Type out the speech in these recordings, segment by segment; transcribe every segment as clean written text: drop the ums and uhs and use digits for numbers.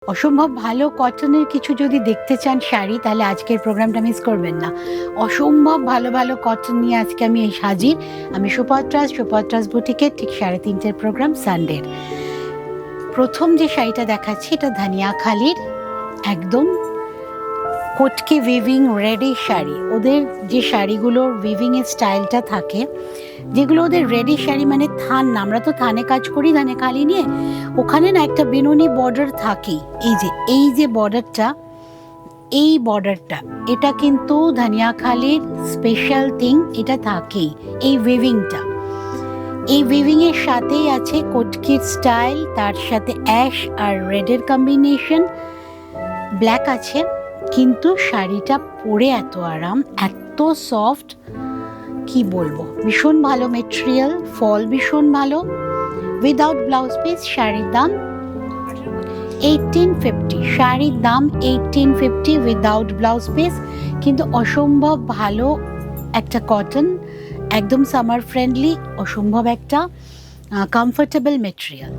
অসম্ভব ভালো কটনের কিছু যদি দেখতে চান শাড়ি, তাহলে আজকের প্রোগ্রামটা মিস করবেন না। অসম্ভব ভালো ভালো কটন নিয়ে আজকে আমি হাজির। আমি সুপত্রাস বুটিকের ঠিক 3:30 প্রোগ্রাম সানডের। প্রথম যে শাড়িটা দেখাচ্ছি এটা ধানিয়াখালির একদম কটকি উইভিং রেডি শাড়ি। ওদের যে শাড়িগুলোর উইভিং এর স্টাইলটা থাকে, যেগুলো ওদের রেডি শাড়ি, মানে থান না, আমরা তো থানে কাজ করি ধানেখালি নিয়ে, ওখানে না একটা বিনুনি বর্ডার থাকেই। এই যে বর্ডারটা, এই বর্ডারটা এটা কিন্তু ধানিয়াখালির স্পেশাল থিং, এটা থাকেই এই উইভিংটা। এই উইভিং এর সাথেই আছে কটকির স্টাইল, তার সাথে অ্যাশ আর রেডের কম্বিনেশন, ব্ল্যাক আছে। কিন্তু শাড়িটা পরে এত আরাম, এত সফট, কি বলবো, ভীষণ ভালো মেটেরিয়াল, ফল ভীষণ ভালো। উইদাউট ব্লাউজ পিস শাড়ির দাম 1850, শাড়ির দাম 1850 উইদাউট ব্লাউজ পিস। কিন্তু অসম্ভব ভালো একটা কটন, একদম সামার ফ্রেন্ডলি, অসম্ভব একটা কমফোর্টেবল মেটেরিয়াল।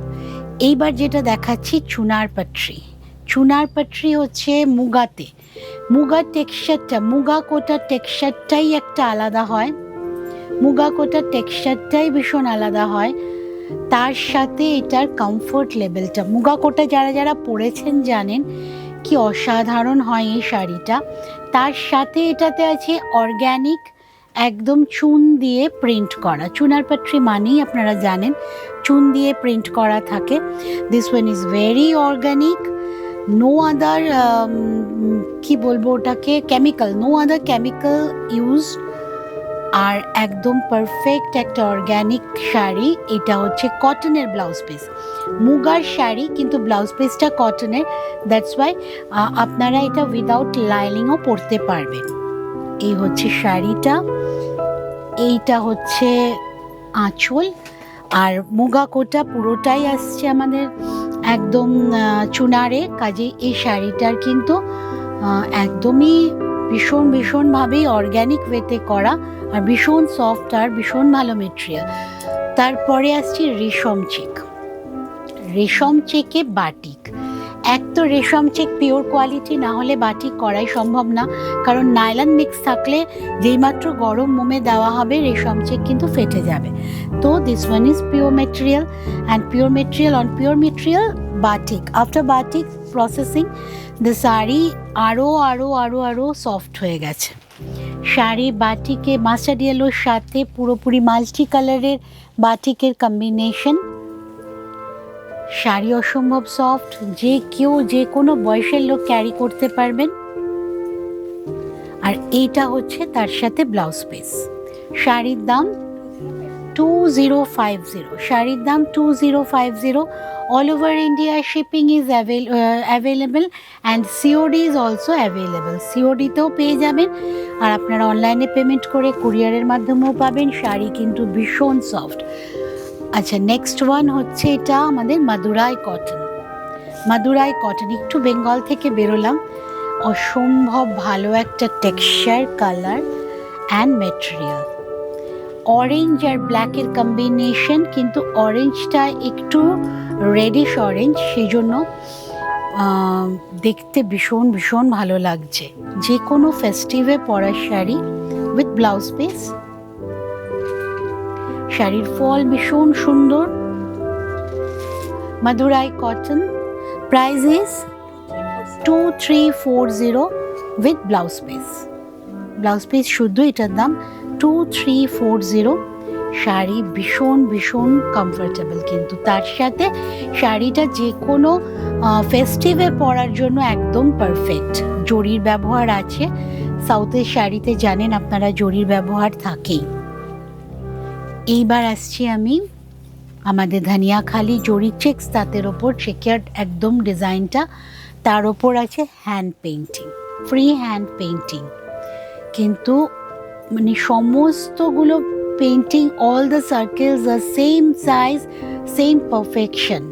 এইবার যেটা দেখাচ্ছি চুনার পাট্রি হচ্ছে মুগাতে। মুগার টেক্সচারটা, মুগা কোটার টেক্সচারটাই একটা আলাদা হয়, মুগা কোটার টেক্সচারটাই ভীষণ আলাদা হয়। তার সাথে এটার কমফোর্ট লেভেলটা, মুগা কোটা যারা যারা পরেছেন জানেন কি অসাধারণ হয় এই শাড়িটা। তার সাথে এটাতে আছে অর্গ্যানিক, একদম চুন দিয়ে প্রিন্ট করা। চুনার পাট্রি মানেই আপনারা জানেন চুন দিয়ে প্রিন্ট করা থাকে। This one is very organic, no other কি বলবো ওটাকে, chemical, no other chemical use, আর একদম পারফেক্ট একটা অর্গ্যানিক শাড়ি। এটা হচ্ছে কটনের ব্লাউজ পিস, মুগার শাড়ি কিন্তু ব্লাউজ পিসটা কটনের। দ্যাটস ওয়াই আপনারা এটা উইদাউট লাইনিংও পরতে পারবেন। এই হচ্ছে শাড়িটা, এইটা হচ্ছে আঁচল, আর মুগা কোটা পুরোটাই আসছে আমাদের একদম চুনারে। কাজে এই শাড়িটার কিন্তু একদমই ভীষণভাবেই অর্গ্যানিক ওয়েতে করা, আর ভীষণ সফট আর ভীষণ ভালো মেটেরিয়াল। তারপরে আসছে রেশম চেকে বাটিক। এক তো রেশম চেক পিওর কোয়ালিটি, না হলে বাটিক করাই সম্ভব না, কারণ নাইলন মিক্স থাকলে যেইমাত্র গরম মোমে দেওয়া হবে রেশম চেক কিন্তু ফেটে যাবে। তো this one is pure material, and pure material on pure material batik. After batik processing the sari আরও সফট হয়ে গেছে। শাড়ি বাটিকে মাস্টার্ড ইয়েলোর সাথে পুরোপুরি মাল্টি কালারের বাটিকের কম্বিনেশন। শাড়ি অসম্ভব সফট, যে কেউ যে কোনো বয়সের লোক ক্যারি করতে পারবেন। আর এইটা হচ্ছে তার সাথে ব্লাউজ পিস। শাড়ির দাম 2050, শাড়ির দাম 2050। All over India shipping is available and COD is also available. সিওডিতেও পেয়ে যাবেন, আর আপনারা অনলাইনে পেমেন্ট করে কুরিয়ারের মাধ্যমেও পাবেন। শাড়ি কিন্তু ভীষণ সফট। আচ্ছা, নেক্সট ওয়ান হচ্ছে এটা আমাদের মাদুরাই কটন। একটু বেঙ্গল থেকে বেরোলাম, অসম্ভব ভালো একটা texture, colour and material. Orange আর ব্ল্যাকের কম্বিনেশন, কিন্তু অরেঞ্জটা একটু রেডিশ অরেঞ্জ, সেই জন্য দেখতে ভীষণ ভালো লাগছে। যে কোনো ফেস্টিভে পরার শাড়ি উইথ ব্লাউজ পিস। শাড়ির ফল ভীষণ সুন্দর। Madurai cotton, price is 2340 with blouse piece শুদ্ধ, এটার দাম 2340। শাড়ি ভীষণ কমফোর্টেবল, কিন্তু তার সাথে শাড়িটা যে কোনো ফেস্টিভে পরার জন্য একদম পারফেক্ট। জরির ব্যবহার আছে, সাউথের শাড়িতে জানেন আপনারা জরির ব্যবহার থাকেই। এইবার আসছি আমি আমাদের ধানিয়াখালি জরি চেক্স, তাদের ওপর চেকার্ড একদম ডিজাইনটা, তার ওপর আছে hand painting, free hand painting. কিন্তু মানে সমস্তগুলো পেইন্টিং, অল দ্য সার্কেলস আর same size, same perfection.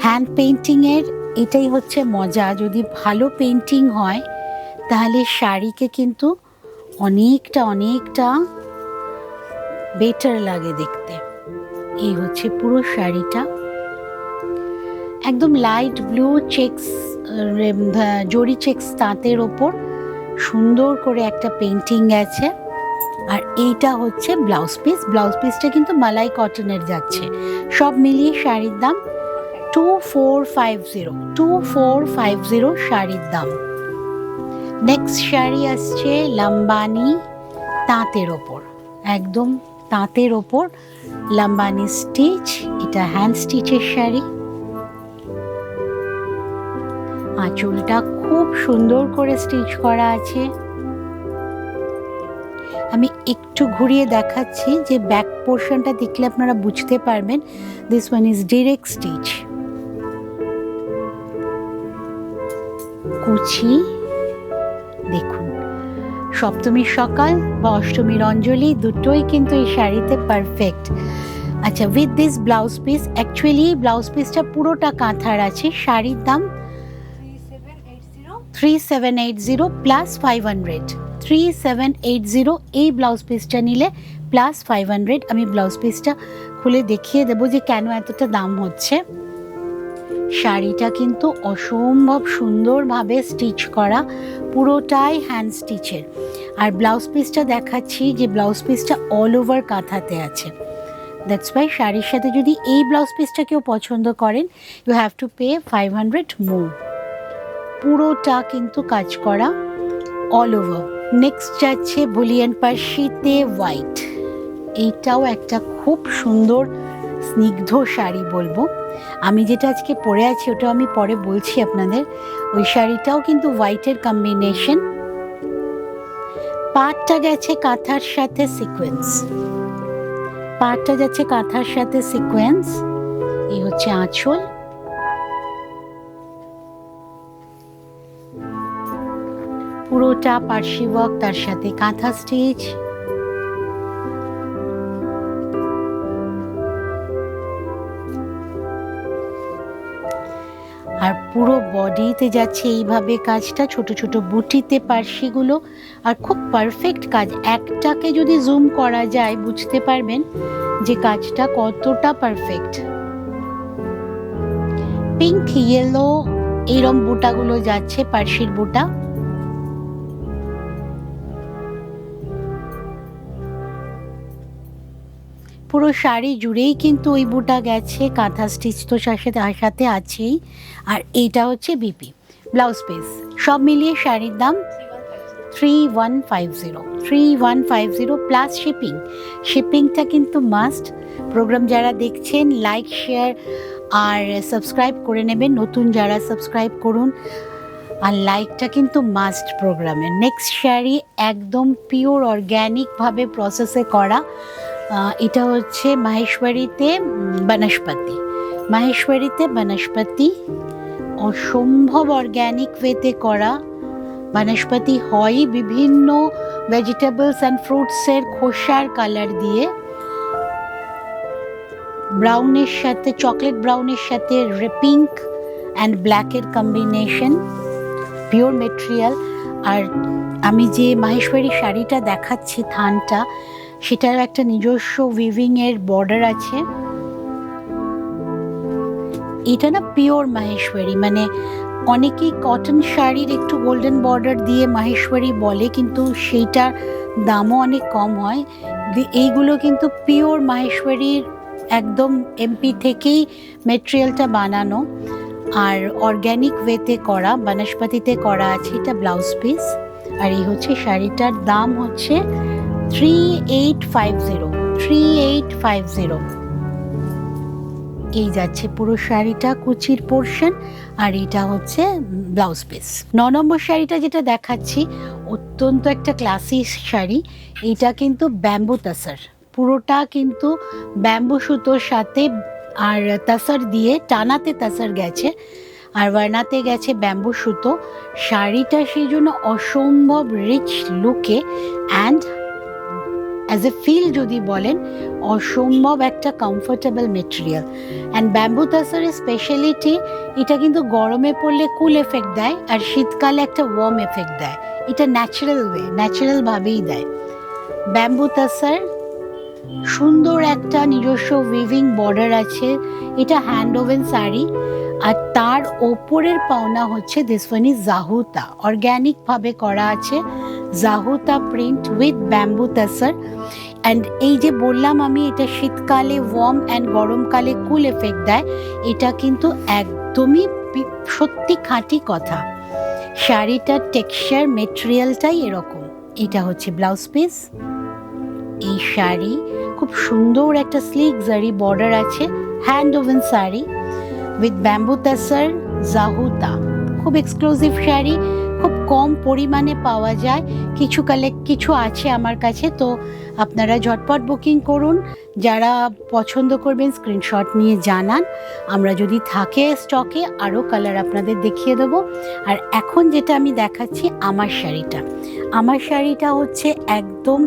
Hand পেইন্টিংয়ের এটাই হচ্ছে মজা, যদি ভালো পেইন্টিং হয় তাহলে শাড়িকে কিন্তু অনেকটা বেটার লাগে দেখতে। এই হচ্ছে পুরো শাড়িটা, একদম লাইট ব্লু চেক্স, জরি চেক্স তাঁতের ওপর সুন্দর করে একটা পেন্টিং গেছে। আর এইটা হচ্ছে ব্লাউজ পিস। ব্লাউজ পিসটা কিন্তু মালাই কটনের যাচ্ছে। সব মিলিয়ে শাড়ির দাম 2450, 2450 শাড়ির দাম। নেক্সট শাড়ি আসছে লাম্বানি তাঁতের ওপর, একদম তাঁতের ওপর লাম্বানি স্টিচ। এটা হ্যান্ড স্টিচের শাড়ি। আঁচলটা খুব সুন্দর করে স্টিচ করা আছে। আমি একটু ঘুরিয়ে দেখাচ্ছি যে ব্যাক পোর্শনটা দেখলে আপনারা বুঝতে পারবেন। This one is direct stitch. কুচি দেখুন, সপ্তমীর সকাল বা অষ্টমীর অঞ্জলি দুটোই কিন্তু এই শাড়িতে পারফেক্ট। আচ্ছা, with this blouse piece, actually blouse পিসটা পুরোটা কাঁথার আছে। শাড়ির দাম 3780 প্লাস 500, 3780 এই ব্লাউজ পিসটা নিলে প্লাস 500। আমি ব্লাউজ পিসটা খুলে দেখিয়ে দেবো যে কেন এতটা দাম হচ্ছে। শাড়িটা কিন্তু অসম্ভব সুন্দরভাবে স্টিচ করা, পুরোটাই হ্যান্ড স্টিচের। আর ব্লাউজ পিসটা দেখাচ্ছি যে ব্লাউজ পিসটা অল ওভার কাঁথাতে আছে। দ্যাটস ওয়াই শাড়ির সাথে যদি এই ব্লাউজ পিসটা কেউ পছন্দ করেন, ইউ হ্যাভ টু পে 500 মোর। পুরোটা কিন্তু কাজ করা অল ওভার। নেক্সট যাচ্ছে বুলিয়ান পার্সিতে হোয়াইট। এইটাও একটা খুব সুন্দর স্নিগ্ধ শাড়ি বলবো। আমি যেটা আজকে পরে আছি ওটাও আমি পরে বলছি আপনাদের। ওই শাড়িটাও কিন্তু হোয়াইটের কম্বিনেশন। পাটটা গেছে কাঁথার সাথে সিকোয়েন্স, পাটটা যাচ্ছে কাঁথার সাথে সিকোয়েন্স। এই হচ্ছে আঁচল। পুরোটা পার্সি ওয়ার্ক, তার সাথে কাঁথা স্টিচ। আর পুরো বডিতে যাচ্ছে এইভাবে কাজটা, ছোট ছোট বুটিতে পার্সিগুলো। আর খুব পারফেক্ট কাজ। একটাকে যদি জুম করা যায় বুঝতে পারবেন যে কাজটা কতটা পারফেক্ট। পিঙ্ক ইয়েলো এইরকম বুটাগুলো যাচ্ছে, পার্সির বুটা। পুরো শাড়ি জুড়েই কিন্তু ওই বুটা গেছে, কাঁথা স্টিচ তো তার সাথে আছেই। আর এইটা হচ্ছে বিপি ব্লাউজ পিস। সব মিলিয়ে শাড়ির দাম 3150, 3150 প্লাস শিপিং। শিপিংটা কিন্তু মাস্ট। প্রোগ্রাম যারা দেখছেন লাইক শেয়ার আর সাবস্ক্রাইব করে নেবেন। নতুন যারা সাবস্ক্রাইব করুন, আর লাইকটা কিন্তু মাস্ট প্রোগ্রামের। নেক্সট শাড়ি একদম পিওর অর্গ্যানিকভাবে প্রসেসে করা। এটা হচ্ছে মাহেশ্বরীতে বনস্পতি। মাহেশ্বরীতে বনস্পতি অসম্ভব অর্গ্যানিক ওয়েতে করা। বনস্পতি হয় বিভিন্ন ভেজিটেবলস অ্যান্ড ফ্রুটসের খোসার কালার দিয়ে, ব্রাউনের সাথে, চকলেট ব্রাউনের সাথে পিঙ্ক অ্যান্ড ব্ল্যাকের কম্বিনেশন, পিওর মেটেরিয়াল। আর আমি যে মাহেশ্বরী শাড়িটা দেখাচ্ছি থানটা, সেটার একটা নিজস্ব উইভিংয়ের বর্ডার আছে। এটা না পিওর মাহেশ্বরী, মানে অনেকেই কটন শাড়ির একটু গোল্ডেন বর্ডার দিয়ে মাহেশ্বরী বলে, কিন্তু সেইটার দামও অনেক কম হয়। এইগুলো কিন্তু পিওর মাহেশ্বরীর, একদম এমপি থেকেই মেটেরিয়ালটা বানানো আর অর্গ্যানিক ওয়েতে করা, বনস্পতিতে করা আছে। এটা ব্লাউজ পিস। আর এই হচ্ছে শাড়িটার দাম হচ্ছে 3850, 3850। এই যাচ্ছে পুরো শাড়িটা কুচির পোর্শন। আর এটা হচ্ছে ব্লাউজ পিস। 9 নম্বর শাড়িটা যেটা দেখাচ্ছি অত্যন্ত একটা ক্লাসি শাড়ি। এইটা কিন্তু ব্যাম্বু তাসার, পুরোটা কিন্তু ব্যাম্বু সুতোর সাথে আর তাসার দিয়ে, টানাতে তাসার গেছে আর বানাতে গেছে ব্যাম্বু সুতো। শাড়িটা সেই জন্য অসম্ভব রিচ লুকে অ্যান্ড অ্যাজ এ ফিল যদি বলেন, অসম্ভব একটা কমফোর্টেবল মেটেরিয়াল। অ্যান্ড ব্যাম্বু তাসারের স্পেশালিটি, এটা কিন্তু গরমে পড়লে কুল এফেক্ট দেয় আর শীতকালে একটা ওয়ার্ম এফেক্ট দেয়। এটা ন্যাচারাল ওয়ে, ন্যাচারালভাবেই দেয়। ব্যাম্বু তাসার সুন্দর একটা নিজস্ব উইভিং বর্ডার আছে। এটা হ্যান্ড ওভেন শাড়ি। আর তার ওপরের পাওনা হচ্ছে দিস ওয়ান ইজ জাহুতা, অর্গ্যানিকভাবে করা আছে, Jahuta print with bamboo তাসার। And এই যে বললাম আমি এটা শীতকালে ওয়ার্ম অ্যান্ড গরমকালে কুল এফেক্ট দেয়, এটা কিন্তু একদমই সত্যি খাঁটি কথা। শাড়িটার টেক্সচার মেটেরিয়ালটাই এরকম। এটা হচ্ছে ব্লাউজ পিস। এই শাড়ি খুব সুন্দর একটা স্লিক জারি বর্ডার আছে, hand woven sari with bamboo tussar, জাহুতা। খুব এক্সক্লুসিভ শাড়ি, খুব কম পরিমাণে পাওয়া যায়, কিছু আছে আমার কাছে, তো আপনারা ঝটপট বুকিং করুন। যারা পছন্দ করবেন স্ক্রিনশট নিয়ে জানান, আমরা যদি থাকে স্টকে আরও কালার আপনাদের দেখিয়ে দেবো। আর এখন যেটা আমি দেখাচ্ছি আমার শাড়িটা হচ্ছে একদম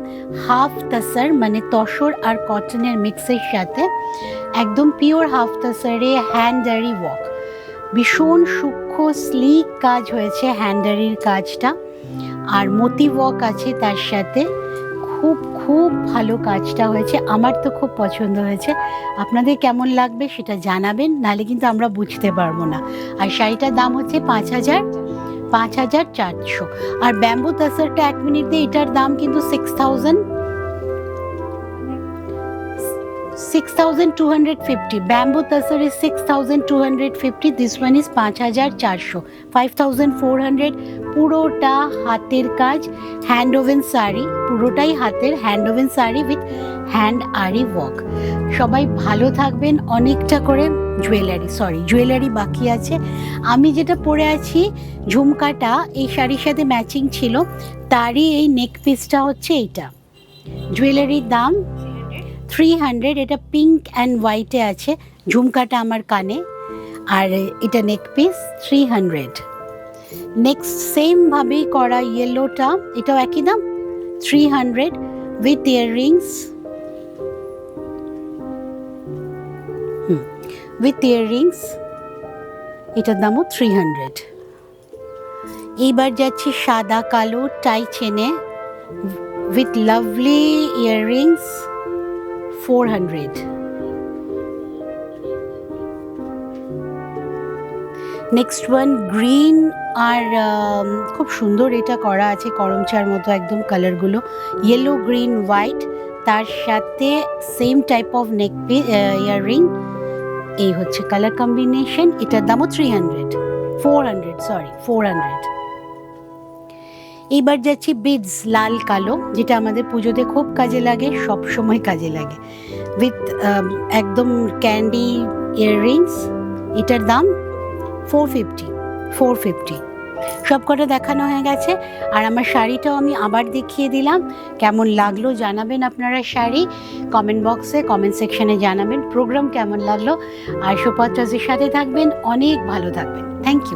হাফ তাসার, মানে তসর আর কটনের মিক্সের সাথে, একদম পিওর হাফ তাসারে হ্যান্ডারি ওয়ার্ক, ভীষণ সূক্ষ্ম স্লিক কাজ হয়েছে হ্যান্ডারির কাজটা, আর মতি ওয়ার্ক আছে তার সাথে। খুব খুব ভালো কাজটা হয়েছে, আমার তো খুব পছন্দ হয়েছে। আপনাদের কেমন লাগবে সেটা জানাবেন, নাহলে কিন্তু আমরা বুঝতে পারবো না। আর শাড়িটার দাম হচ্ছে 5,400। আর ব্যাম্বু তাসারটা 1 মিনিট দিয়ে, এটার দাম কিন্তু 6,250. Bamboo Tassar is 6,250. This one is 5,400. 5,400. পুরোটা হাতের কাজ, হ্যান্ড ওভেন শাড়ি, পুরোটাই হাতের hand woven sari with hand আরি ওয়ার্ক। সবাই ভালো থাকবেন। অনেকটা করে জুয়েলারি বাকি আছে। আমি যেটা পরে আছি ঝুমকাটা এই শাড়ির সাথে ম্যাচিং ছিল, তারই এই নেক পিসটা হচ্ছে এইটা। জুয়েলারির দাম 300। এটা পিঙ্ক অ্যান্ড হোয়াইটে আছে, ঝুমকাটা আমার কানে, আর এটা নেক পিস 300। নেক্সট সেম ভাবেই করা ইয়েলোটা, এটাও একই দাম 300 উইথ ইয়াররিংস। এটার দামও 300। এইবার যাচ্ছি সাদা কালো টাই চেনে with lovely earrings, 400। Next one green, আর খুব সুন্দর এটা করা আছে, করমচার মতো একদম কালারগুলো, ইয়েলো গ্রিন হোয়াইট, তার সাথে same type of neck earring. এই হচ্ছে কালার কম্বিনেশন। এটার দামও 400। এইবার যাচ্ছি বিডস লাল কালো, যেটা আমাদের পুজোতে খুব কাজে লাগে, সব সময় কাজে লাগে, উইথ একদম ক্যান্ডি ইয়াররিংস। এটার দাম 450। সব কটা দেখানো হয়ে গেছে। আর আমার শাড়িটাও আমি আবার দেখিয়ে দিলাম। কেমন লাগলো জানাবেন আপনারা শাড়ি, কমেন্ট সেকশনে জানাবেন। প্রোগ্রাম কেমন লাগলো, আর সুপত্রাজের সাথে থাকবেন, অনেক ভালো থাকবেন। Thank you.